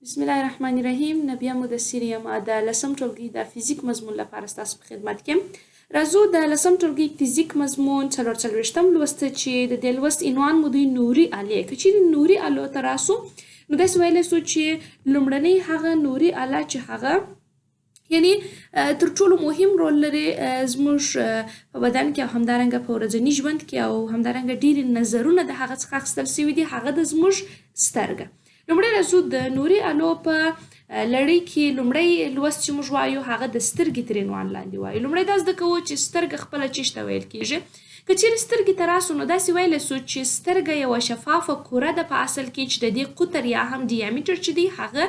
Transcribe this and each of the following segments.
بسم الله الرحمن الرحیم. نبیه مدسیر یم. د لسم ټولګي د فزیک مضمون لپاره ستاسو په خدمت کې یم. راځو د لسم ټولګي فزیک مضمون څلورڅلویشتم لوست چې د دې لوست عنوان مو دی نوري آلې. که چیرې نوري آلو ته راسو نو داسې ویلی سو چې لومړنۍ هغه نوري آله چې هغه یعنی تر ټولو مهم رول لري زموږ په بدن کې او همدارنګه په ورځني ژوند کې او همدارنګه ډېرې نظرونه د هغه څخه اخیستل سوي دي، هغه د زموږ سترګه. لومړی راځو د نوري آلو په لړۍ کې لومړی لوست چې موږ وایو هغه د سترګې تر عنوان لاندې وایو. لومړی دا زده کوو چې سترګه خپله چیش ته ویل کېږي. که چیرې سترګې ته راسو نو داسې ویلی سو چې سترګه یوه شفافه کوره ده په اصل کې چې د دې قطر یا هم ډیامیټر چې دی هغه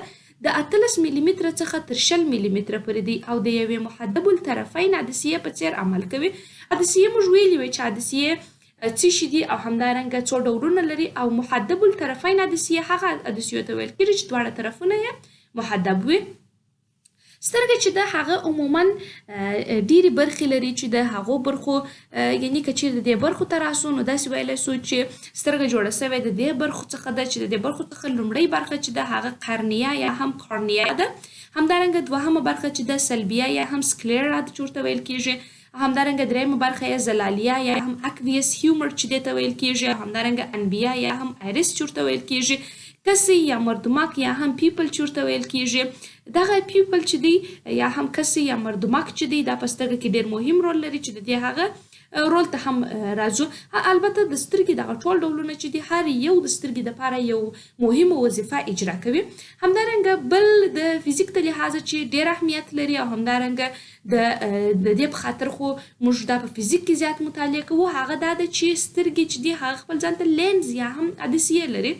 د 18 ملي متره څخه تر 20 ملي متره پورې دی او د یوې محدب الطرفین عدسیې په څیر عمل کوي. عدسیې موږ ویلي وی چې عدسیې څه شي دي او همدارنګه څو ډولونه لري او محدب الطرفین عدسیې هغه عدسیو ته ویل کېږي چې دواړه طرفونه یې محدب وي. سترګه چې ده هغه عموما ډېرې برخې لري چې د هغو برخو یعنی که چیرې د دې برخو ته راسو نو داسې ویلی سو چې سترګه جوړه سوې د دې برخو څخه ده چې د دې برخو څخه لومړۍ برخه چې ده هغه قرنیه یا هم کورنیا ده، همدارنګه دوهمه برخه چې ده سلبیه یا هم سکلیرا چې ورته ویل کېږي، همدارنګه دریمه برخه یې زلالیه یا هم اکویس هیومر چې دې ته ویل کېږي، همدارنګه انبیه یا هم ایرس چې ورته ویل کېږي، کسی یا مردمک یا هم پیپل چې ورته ویل کېږي. دغه پیپل چې دی یا هم کسی یا مردمک چې دی دا په سترګه کې ډېر مهم رول لري چې د دې هغه رول ته هم راځو. البته د سترګې دغه ټول ډولونه چې دي هر یو د سترګې دپاره یو مهمه وظیفه اجرا کوي. همدارنګه بل د فزیک د لحاظه چې ډېر اهمیت لري او همدارنګه د دې په خاطر خو موږ دا په فزیک کې زیات مطالعه کوو هغه دا ده چې سترګې چې دي هغه خپل ځان ته لینز یا هم عدسیې لري.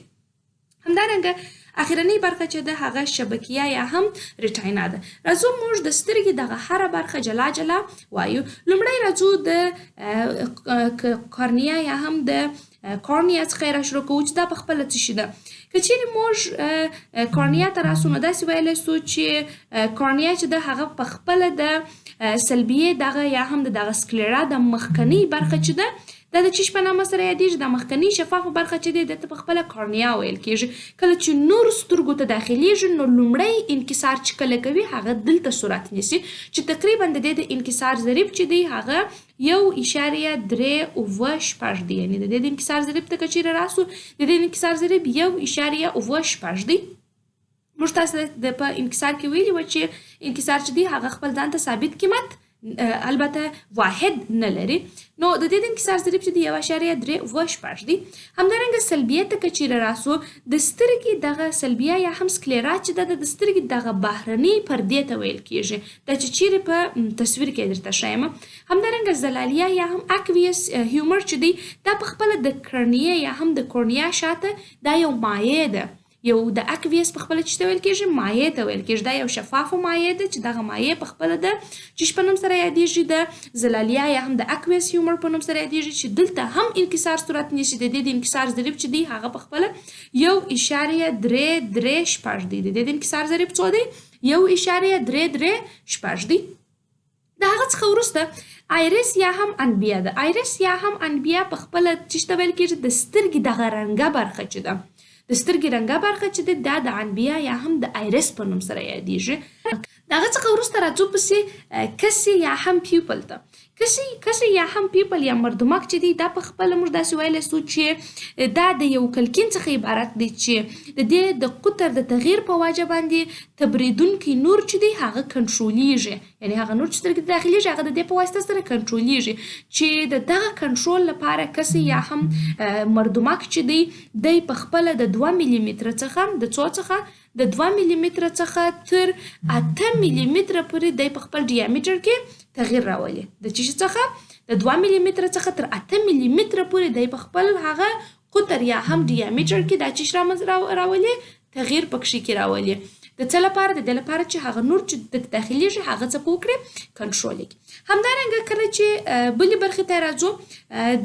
همدارنګه اخرنۍ برخه چې ده هغه شبکیه یا هم ریټاینا ده. راځو موږ د سترګې دغه هره برخه جلا جلا وایو. لومړی راځو د کورنیا یا هم د کورنیا څخه یې راشروع کوو چې دا په خپله څه شي ده. که چیرې موږ کورنیا ته راسو نو داسې ویلی سو چې کورنیا چې ده هغه په خپله د سلبیې دغه یا هم د دغه سکلیرا د مخکنۍ برخه چې ده دا د چیش په نامه سره یادېږي. د مخکنۍ شفافه برخه چې دی دته په خپله کورنیا ویل کېږي. کله چې نورو سترګو ته داخلیږي نو لومړی انکسار چې کله کوي هغه دلته صورت نیسي چې تقریبا د دې د انکسار ضریب چې دی هغه 1.3 دی. یعنی د دې د انکسار ضریب ته که چیرې راسو د دې د انکسار ضریب 1.6 دی. موږ تاسو د په انکسار کې ویلي وه چې انکسار چې دی هغه خپل ځان ته ثابت قیمت البته واحد نه لري. نو د دې د انکسار ضریب چې دی 1.3 دی. همدارنګه سلبیه ته که چیرې راسو د سترګې دغه سلبیه یا هم سکلیرا چې ده د سترګې دغه بهرنۍ پردې ته ویل کېږي. دا چې چیرې په تصویر کې درته ښیم. همدارنګه زلالیه یا هم اکویس هیومر چې دی دا په خپله د کرنیه یا هم د کورنیا شاته دا یو مایع ده. یو د اکویس په خپله چې ته ویل کېږي مایع ته ویل کېږي. دا یو شفافه مایع ده چې دغه مایع په خپله د چیش په نوم سره یادېږي د زلالیه یا هم د اکویس هیومر په نوم سره یادېږي چې دلته هم انکسار صورت نیسي. د دې د انکسار ضریب چې دی هغه په خپله 1.3 دی. د دې د انکسار ضریب څو دی 1.3 دی. د هغه څخه وروسته ایرس یا هم انبیه ده. ایرس یا هم انبیه په خپله چیش ته ویل کېږي د سترګې دغه رنګه برخه چې ده د سترګې رنګه برخه چې ده دا د انبیه یا هم د ایرس په نوم سره یادېږي. د هغه څخه وروسته راځو پسې کسی یا هم پیپل ته. کسی یا هم پیپل یا مردمک چې دی دا په خپله موږ داسې ویلی سو چې دا د یو کلکین څخه عبارت دی چې د دې د قطر د تغییر په وجه باندې تبریدونکی نور چې دی هغه کنټرولیږي. یعنی هغه نور چې سترګې ته داخلیږي هغه د دې په واسطه سره کنټرولیږي چې د دغه کنټرول لپاره کسی یا هم مردمک چې دی په خپله د 2 ملي متره څخه د څو څخه د 2 ملي متره څخه تر 8 ملي متره پورې دی په خپل ډیامیټر کې تغییر راولي. د چیش څخه د 2 ملي متره څخه تر 8 ملي متره پورې دی په خپل هغه قطر یا هم ډیامیټر کې دا چیش راولي تغییر پکښې کې راولي. د څه لپاره؟ د دې لپاره چې هغه نور چې د داخلیږي هغه څه وکړي کنټرول کړي. همدارنګه کله چې بلې برخې ته راځو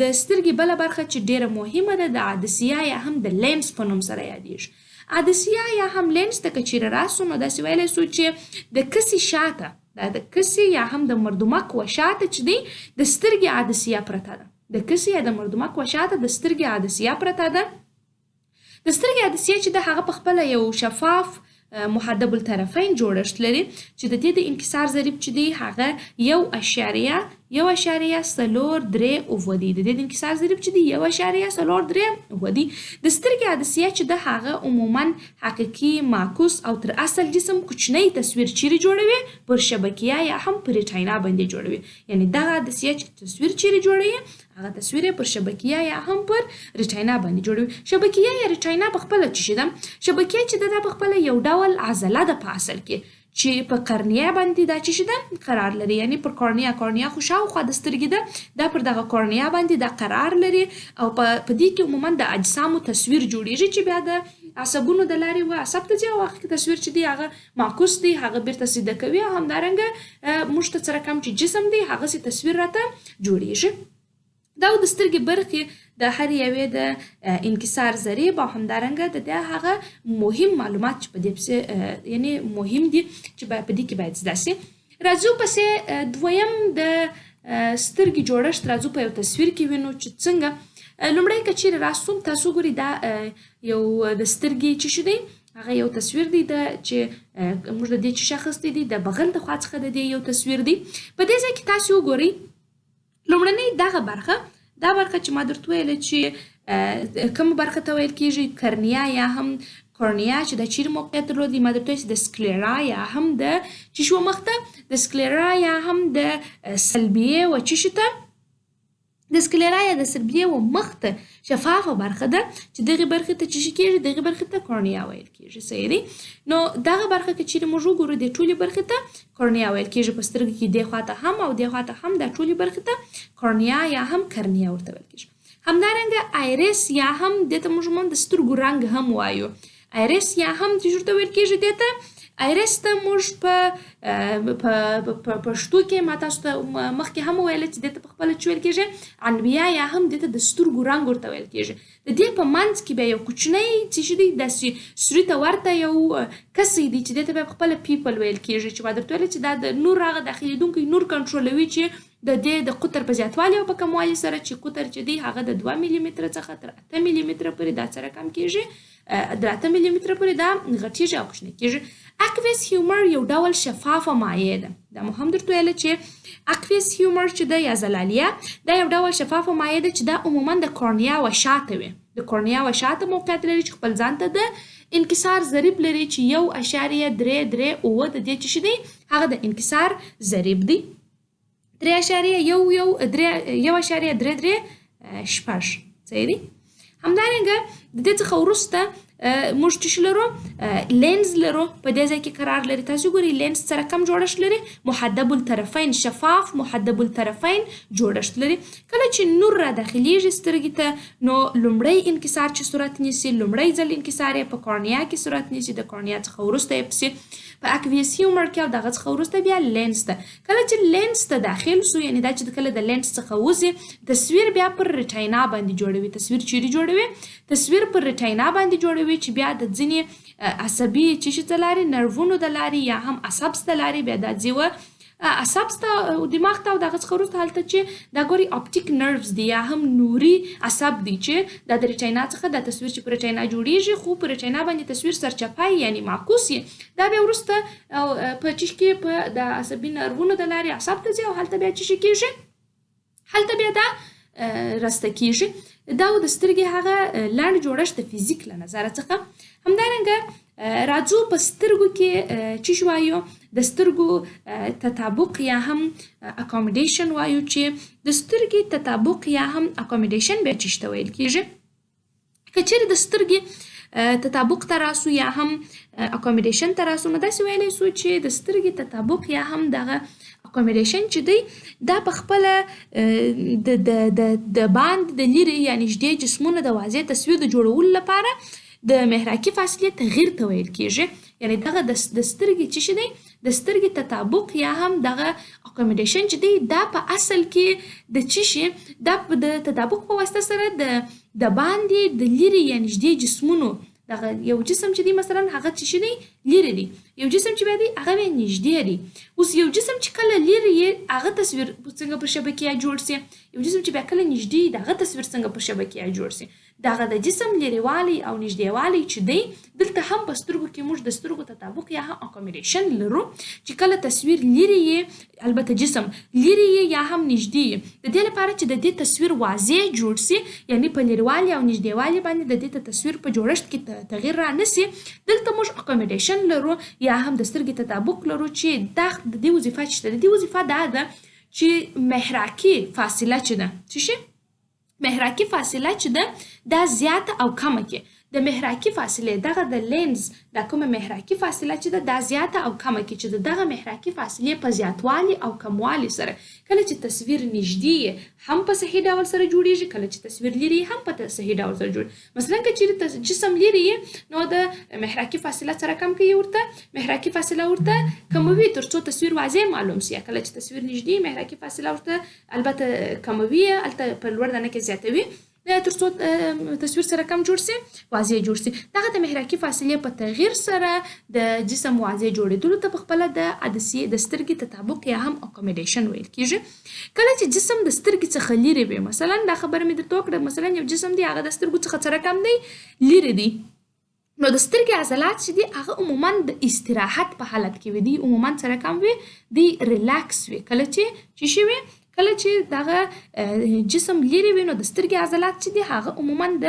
د سترګې بله برخه چې ډېره مهمه ده د عدسیه یا هم د لینس په نوم سره یادېږي. عدسیه یا هم لینس ته که چیرې راسو نو داسې ویلی سو چې د کسي شاته دا د کسي یا هم د مردمک و شاته چې دی د سترګې عدسیه پرته ده. د کسي یا د مردمک و شاته د سترګې عدسیه پرته ده. د سترګې عدسیه چې ده هغه په خپله یو شفاف محدب الطرفین جوړښت لري چې د دې د انکسار ضریب چې دی هغه 1.0.437 دی. د دې د انکسار ضریب چې دی 1.0.437 دی. د سترګې عدسیه چې د هغه عموما حقیقي معکوس او تر اصل جسم کوچنی تصویر چیرې جوړوي پر شبکیه یا هم پر ریټاینا باندې جوړوي. یعنی دغه عدسیه چې تصویر چیرې جوړوي هغه تصویر پر شبکیه یا هم پر ریټاینا باندې جوړوي. شبکیه یا ریټاینا په خپل څه شي ده؟ شبکیه چې ده په خپل یو ډول عضله ده په اصل کې چې په قرنیه باندې دا چې شي ده قرار لري. یعنی پر قرنیه خو شاوخوا د سترګې ده دا پر دغه قرنیه باندې دا قرار لري او په دې کې عموما د اجسامو تصویر جوړیږي چې بیا د عصبونو د لارې و عصب ته ځي او هغه تصویر چې دی هغه معکوس دی هغه بیرته سیده کوي او همدارنګه موږ ته سره کوم چې جسم دی هغه سي تصویر راته جوړیږي. دا د سترګې برخې د هر یوې د انکسار ضریب او همدارنګه د هغه مهم معلومات چې په دې پسې یعنی مهم دي چې په دې کې باید زده سي. راځو پسې دویم د سترګې جوړښت راځو په یو تصویر کې وینو چې څنګه لومړی که چیرې راسو تاسو ګورئ دا یو د سترګې چې شو دی هغه یو تصویر دی چې موږ د دې چې اخیستی دی د بغل د خوا څخه د دې یو تصویر دی. په دې ځای کې تاسو وګورئ لومړنۍ دغه برخه دا برخه چې ما درته ویله چې کومه برخه ته ویل کېږي کرنیه یا هم کورنیا چې د چیرې موقعیت درلودي ما درته ویل د سکلیرا یا هم د چې شو مخته د سکلیرا یا هم د سلبیه و چې شته د سکلیرا یا د سلبیه و مخته شفافه برخه ده چې دغه برخه ته چې کېږي دغه برخه ته کورنیا ویل کېږي. صحیح دی؟ نو دغه برخه کې چیرې موږ وګورو د ټولې برخې ته کورنیا ویل کېږي. په سترګې کې دې خواته هم او دې خواته هم د ټولې برخې ته کورنیا یا هم کرنیا ورته ویل کېږي. همدارنګه آیریس یا هم دته موږ د سترګو رنګ هم وایو. آیریس یا هم چې ورته ویل کېږي دته آیریس ته موږ په پښتو کې ما تاسو ته مخکې هم ویل چې دته په خپل ویل کېږي نبیه یا هم دته د سترګو رنګ ورته ویل کېږي. د دې په منځ کې به یو کوچنی چې دی د سوري ته ورته یو کسي دی چې دته په خپل پیپل ویل کېږي چې ما درته ویل چې دا د نور هغه داخليدونکو نور کنټرولوي چې د دې د قطر په زیاتوالي او په کموالي سره چې قطر چې دی هغه د 2 ملي متر څخه تر 8 ملي متر پورې دا سره کم کېږي د 8 ملي متر پورې دا غټیږي او کوچنی کېږي. اکویس هیومر یو ډول شفافه مایع ده. دا مو هم درته ویل چې اکویس هیومر چې د یا زلالیه دا یو ډول شفافه مایع ده چې دا عموما د کورنیا و شاته وي. د کورنیا و شاته موقعیت لري چې خپل ځان ته د انکسار ضریب لري چې 1.338 د دې چې دی هغه د انکسار ضریب دی 3.133 صحیح دی. همدارنګه د دې څخه وروسته موږ چې لرو لینز لرو په دې ځای کې قرار لري. تاسو ګورئ لینز سره کوم جوړښت لري؟ محدب الطرفین شفاف محدب الطرفین جوړښت لري. کله چې نور را داخليږي سترګې ته نو لومړی انکسار چې صورت نیسي لومړی ځل انکسار یې په کورنیا کې صورت نیسي د کورنیا څخه وروسته یې پسې په اکویس هیومر کې او دغه څخه وروسته بیا لینز ته کله چې لینز ته داخل سو یعنی دا چې کله د لینز څخه وځي تصویر بیا پر ریټاینا باندې جوړوي. تصویر چیرې جوړوي؟ تصویر پر ریټاینا باندې جوړوي چې بیا د ځینې عصبي چې شي لاري نرvونو د لاري یا هم عصبس د لاري بیا د ځیوه عصبس ته دماغ ته او دغه څخه وروسته هلته چې دا ګوري اپټیک نروز دی یا هم نوري عصب دی چې د ریټاینا څخه د تصویر چې پر ریټاینا جوړیږي خو پر ریټاینا باندې تصویر سرچپای یعنی معکوس دا بیا وروسته په چې کې په د عصبي نرvونو د لاري عصب ته ځي او هلته بیا چې کېږي هلته بیا دا راسته کېږي. دا د سترګې هغه لاندې جوړښت د فزیک له نظر څخه. همدارنګه راځو په سترګو کې چې وایو د سترګو تطابق یا هم اکوموډیشن وایو چې د سترګې تطابق یا هم اکوموډیشن به چې ویل کېږي. که چیرې د سترګې تطابق ته راسو یا هم اکوموډیشن ته راسو نو داسې ویلی سو چې د سترګې تطابق یا هم دغه اکوموډیشن چې دی دا په خپله د باندې د لرې یا نږدې جسمونو د واضح تصویر د جوړولو لپاره د محراکي فاصلې تغییر ته ویل کېږي. یعنی دغه د سترګې چې دی د سترګې تطابق یا هم دغه اکوموډیشن چې دی دا په اصل کې د چې دا د تطابق په واسطه سره د باندې د لرې یا نږدې جسمونو دغه یو جسم چې دی مثلا هغه چې دی لرې دی یو جسم چې بیا دی هغه نږدې دی. اوس یو جسم چې کله لرې هغه تصویر څنګه پر شبکیه جوړ سي یو جسم چې بیا کله نږدې دغه تصویر څنګه پر شبکیه جوړ سي. دغه د جسم لرېوالی او نږدېوالی چې دی دلته هم په سترګو کې موږ د سترګو تطابق یا هم اکوموډیشن لرو چې کله تصویر لرې یې البته جسم لرې یې یا هم نږدې یې د دې لپاره چې د دې تصویر واضح جوړ سي یعنی په لرېوالي او نږدېوالي باندې د دې تصویر په جوړښت کې تغیر را نه سي دلته موږ اکوموډیشن لرو یا هم د سترګې تطابق لرو چې دا د دې وظیفه چې د دې وظیفه دا ده چې محراکي فاصله چې ده څه شي محراکي فاصله چې ده دا زیاته او کمه کې د محراکي فاصله دغه د لینز د کومه محراکي فاصله چې ده دا زیاته او کمه کې چې دغه محراکي فاصله په زیاتوالي او کموالي سره کله چې تصویر نږدې هم په صحیح ډول سره جوړیږي کله چې تصویر لري هم په صحیح ډول سره جوړ مثلا که چیرې جسم لري نو د محراکي فاصله سره کم کوي ورته محراکي فاصله ورته کموي تر څو تصویر واضح معلوم سي کله چې تصویر نږدې محراکي فاصله ورته البته کموي البته په لوړ دانه کې زیاتوي تر څو تصویر سره کم جوړ سي واضح جوړ سي دغه د محراکي فاصلې په تغییر سره د جسم واضح جوړېدلو ته په خپله د عدسیې د سترګې تطابق یا هم اکوموډیشن ویل کیږي کله چې جسم د سترګې څخه لرې وي مثلا دا خبره مې درته وکړه مثلا یو جسم دی هغه د سترګو څخه سره کم دی لرې دی نو د سترګې عضلات چې دي هغه عموما د استراحت په حالت کې وي دي عموما سره کم وي دی ریلاکس وي کله چې شي وي کله چې دغه جسم لرې وي نو د سترګې عضلات چې دي هغه عموما د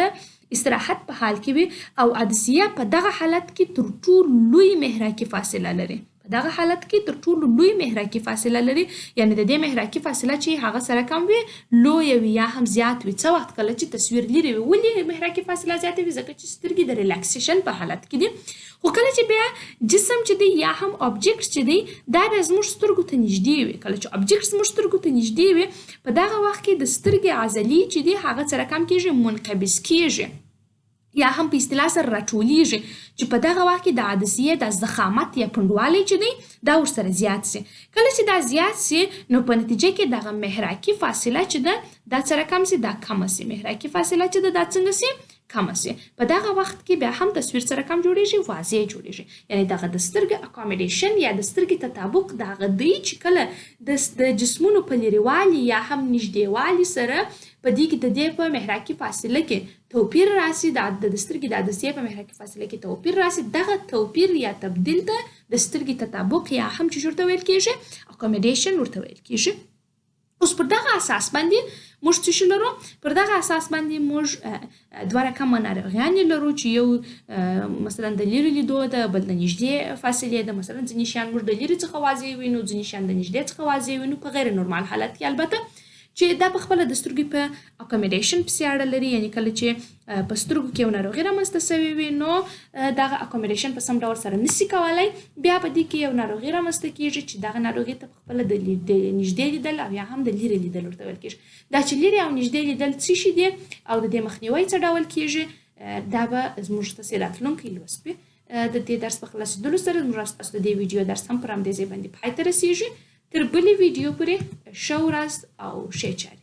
استراحت په حال کې وي او عدسیه په دغه حالت کې تر ټولو لوی محراکي فاصله لري په دغه حالت کې تر ټولو لوی محراکي فاصله لري یعنی د دې محراکي فاصله چې هغه سره کم وي لوی وي یا هم زیات وي څه وخت کله چې تصویر لرې وي ولې محراکي فاصله زیاته وي ځکه چې سترګې د ریلاکسیشن په حالت کې دي خو کله چې بیا جسم چې دی یا هم آبجیکټ چې دی دا بیا زموږ سترګو ته نږدې وي کله چې آبجیکټ زموږ سترګو ته نږدې وي په دغه وخت کې د سترګې عضلې چې دی هغه سره کم کېږي منقبض کېږي یا هم په اصطلاح سره راټولیږي چې په دغه وخت کې د عدسیې د ضخامت یا پنډوالی چې دی دا ورسره زیات سي کله چې دا زیات سي نو په نتیجه کې دغه محراکي فاصله چې ده دا سره کم سي دا کمه سي محراکي فاصله چې ده دا څنګه سي کمه سي په دغه وخت کې بیا هم تصویر سره کم جوړیږي واضح جوړیږي یعنی دغه د سترګې اکوموډیشن یا د سترګې تطابق دغه دی چې کله د جسمونو په لرېوالي یا هم نږدېوالي سره په دې کې د دې په محراکي فاصله کې توپیر راسي د سترګې د عدسیې په محراکي فاصله کې توپیر راسي دغه توپیر یا تبدیل ته د سترګې تطابق یا هم چې ورته ویل کېږي اکوموډیشن ورته ویل کېږي اوس پر دغه اساس باندې موږ څه شی لرو پر دغه اساس باندې موږ دوه رقمه ناروغیانې لرو چې یو مثلا د لرې لیدو ده بل د نږدې فاصلې ده مثلا ځینې شیان موږ د لرې څخه واضح وینو ځینې شیان د نږدې څخه واضح وینو په غیر نورمال حالت کې البته چې دا په خپله د سترګې په اکوموډیشن پسې اړه لري یعنی کله چې په سترګو کې یو ناروغي رامنځته سوې وي نو دغه اکوموډیشن په سم ډول سره نشي کولی بیا په دې کې یو ناروغي رامنځته کېږي چې دغه ناروغي ته په خپله د نږدې لیدل او یا هم د لرې لیدل ورته ویل کېږي دا چې لرې او نږدې لیدل څه شي دي او د دې مخنیوی څه ډول کېږي دا به زموږ تاسې راتلونکی لوست وي د دې درس په خلاصېدلو سره زموږ ستاسو د دې ویډیو درس هم پر همدې ځای باندې پای ته رسېږي تر بلې ویډیو پورې ښه ورځ او ښې چارې